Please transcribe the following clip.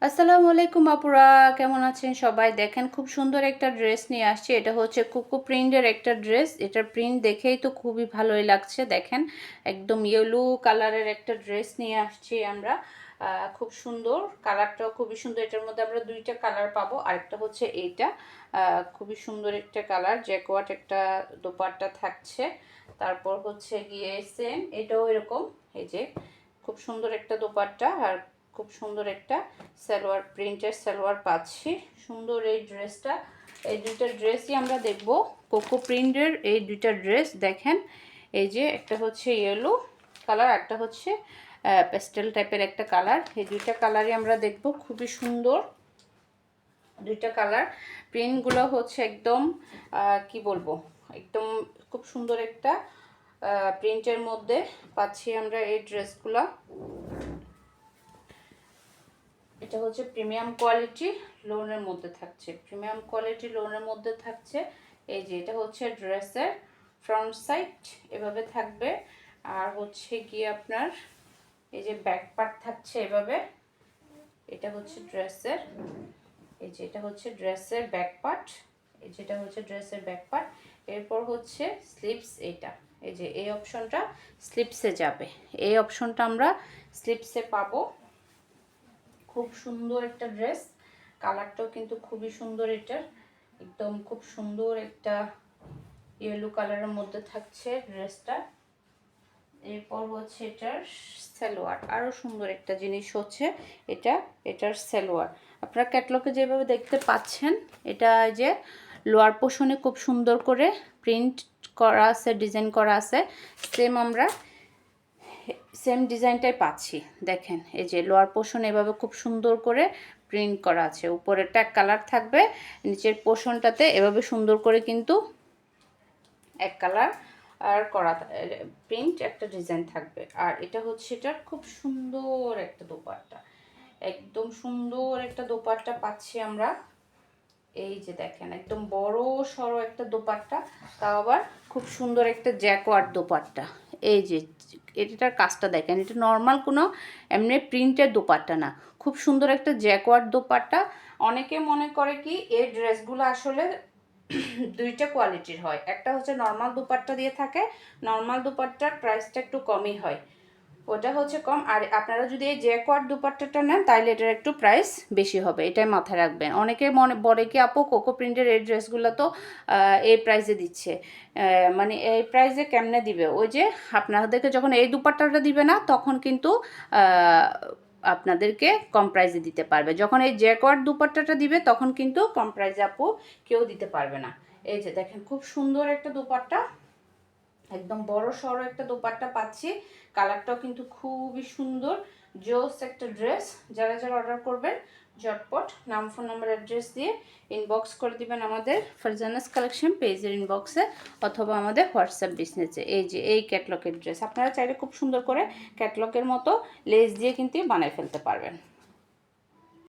আসসালামু আলাইকুম আপুরা, কেমন আছেন সবাই? দেখেন খুব সুন্দর একটা ড্রেস নিয়ে আসছি। এটা হচ্ছে কোকো প্রিন্টের একটা ড্রেস। এটার প্রিন্ট দেখেই তো খুবই ভালোই লাগছে। দেখেন একদম ইয়েলো কালারের একটা ড্রেস নিয়ে আসছি আমরা। খুব সুন্দর, কালারটাও খুবই সুন্দর। এটার মধ্যে আমরা দুইটা কালার পাবো। আরেকটা হচ্ছে এইটা, খুবই সুন্দর একটা কালার। জ্যাকওয়াট একটা দোপাট্টা থাকছে। তারপর হচ্ছে গিয়ে সেম এটাও এরকম, এই যে খুব সুন্দর একটা দোপাট্টা আর খুব সুন্দর একটা সালোয়ার, প্রিন্টের সালোয়ার পাচ্ছি। সুন্দর এই ড্রেসটা, এই দুইটা ড্রেসই আমরা দেখব। কোকো প্রিন্টের এই দুইটা ড্রেস দেখেন, এই যে একটা হচ্ছে ইয়েলো কালার, একটা হচ্ছে পেস্টেল টাইপের একটা কালার। এই দুইটা কালারই আমরা দেখব। খুবই সুন্দর দুইটা কালার। প্রিন্টগুলো হচ্ছে একদম কি বলবো, একদম খুব সুন্দর একটা প্রিন্টের মধ্যে পাচ্ছি আমরা এই ড্রেসগুলো। এটা হচ্ছে প্রিমিয়াম কোয়ালিটি লোনের মধ্যে থাকছে, প্রিমিয়াম কোয়ালিটি লোনের মধ্যে থাকছে। এই যে এটা হচ্ছে ড্রেসের ফ্রন্ট সাইড, এভাবে থাকবে। আর হচ্ছে গিয়ে আপনার এই যে ব্যাক পার্ট থাকছে এভাবে। এটা হচ্ছে ড্রেসের, এই যে এটা হচ্ছে ড্রেসের ব্যাক পার্ট, এই যেটা হচ্ছে ড্রেসের ব্যাক পার্ট। এরপর হচ্ছে স্লিপস, এইটা এই যে এই অপশনটা স্লিপসে যাবে। এই অপশনটা আমরা স্লিপসে পাবো। খুব সুন্দর একটা ড্রেস, কালারটাও কিন্তু খুবই সুন্দর। এটার একদম খুব সুন্দর একটা ইয়েলো কালারের মধ্যে থাকছে ড্রেসটা। এরপর হচ্ছে এটার সালোয়ার, আরও সুন্দর একটা জিনিস হচ্ছে এটার সালোয়ার। আপনারা ক্যাটলগে যেভাবে দেখতে পাচ্ছেন, এটা যে লোয়ার পোর্শনে খুব সুন্দর করে প্রিন্ট করা আছে, ডিজাইন করা আছে। আমরা সেম ডিজাইনটাই পাচ্ছি। দেখেন এই যে লোয়ার পোর্শন এভাবে খুব সুন্দর করে প্রিন্ট করা আছে। উপরেরটা এক কালার থাকবে, নিচের পোর্শনটাতে এভাবে সুন্দর করে কিন্তু এক কালার আর করা প্রিন্ট একটা ডিজাইন থাকবে। আর এটা হচ্ছে এটার খুব সুন্দর একটা দোপাট্টা, একদম সুন্দর একটা দোপাট্টা পাচ্ছি আমরা। এই যে দেখেন একদম বড় সড়ো একটা দোপাট্টা, তাও আবার খুব সুন্দর একটা জ্যাকওয়ার্ড দোপাট্টা। এই যে এটার কাজটা দেখেন, এটা নর্মাল কোনো এমনি প্রিন্টের দোপাট্টা না, খুব সুন্দর একটা জ্যাকওয়ার্ড দোপাট্টা। অনেকে মনে করে কি এই ড্রেসগুলো আসলে দুইটা কোয়ালিটির হয়। একটা হচ্ছে নর্মাল দোপাট্টা দিয়ে থাকে, নর্মাল দোপাট্টার প্রাইসটা একটু কমই হয়, ওটা হচ্ছে কম। আর আপনারা যদি এই জ্যাকওয়ার্ড দুপাট্টাটা নেন তাহলে এটার একটু প্রাইস বেশি হবে, এটাই মাথায় রাখবেন। অনেকে মনে বলে কি আপু কোকো প্রিন্টের এই ড্রেসগুলো তো এই প্রাইসে দিচ্ছে, মানে এই প্রাইসে কেমনে দিবে? ওই যে আপনাদেরকে যখন এই দুপাট্টাটা দিবে না তখন কিন্তু আপনাদেরকে কম প্রাইসে দিতে পারবে। যখন এই জ্যাকওয়ার্ড দুপাট্টাটা দিবে তখন কিন্তু কম প্রাইসে আপু কেউ দিতে পারবে না। এই যে দেখেন খুব সুন্দর একটা দুপাট্টা, একদম বড় সড়ো একটা দোপাট্টা পাচ্ছি। কালারটাও কিন্তু খুবই সুন্দর, জোস একটা ড্রেস। যারা যারা অর্ডার করবেন ঝটপট নাম, ফোন নাম্বার, অ্যাড্রেস দিয়ে ইনবক্স করে দিবেন আমাদের ফারজানাস কালেকশন পেজের ইনবক্সে অথবা আমাদের হোয়াটসঅ্যাপ বিজনেসে। এই যে এই ক্যাটলগের ড্রেস আপনারা চাইলে খুব সুন্দর করে ক্যাটলগের মতো লেস দিয়ে কিন্তু বানিয়ে ফেলতে পারবেন।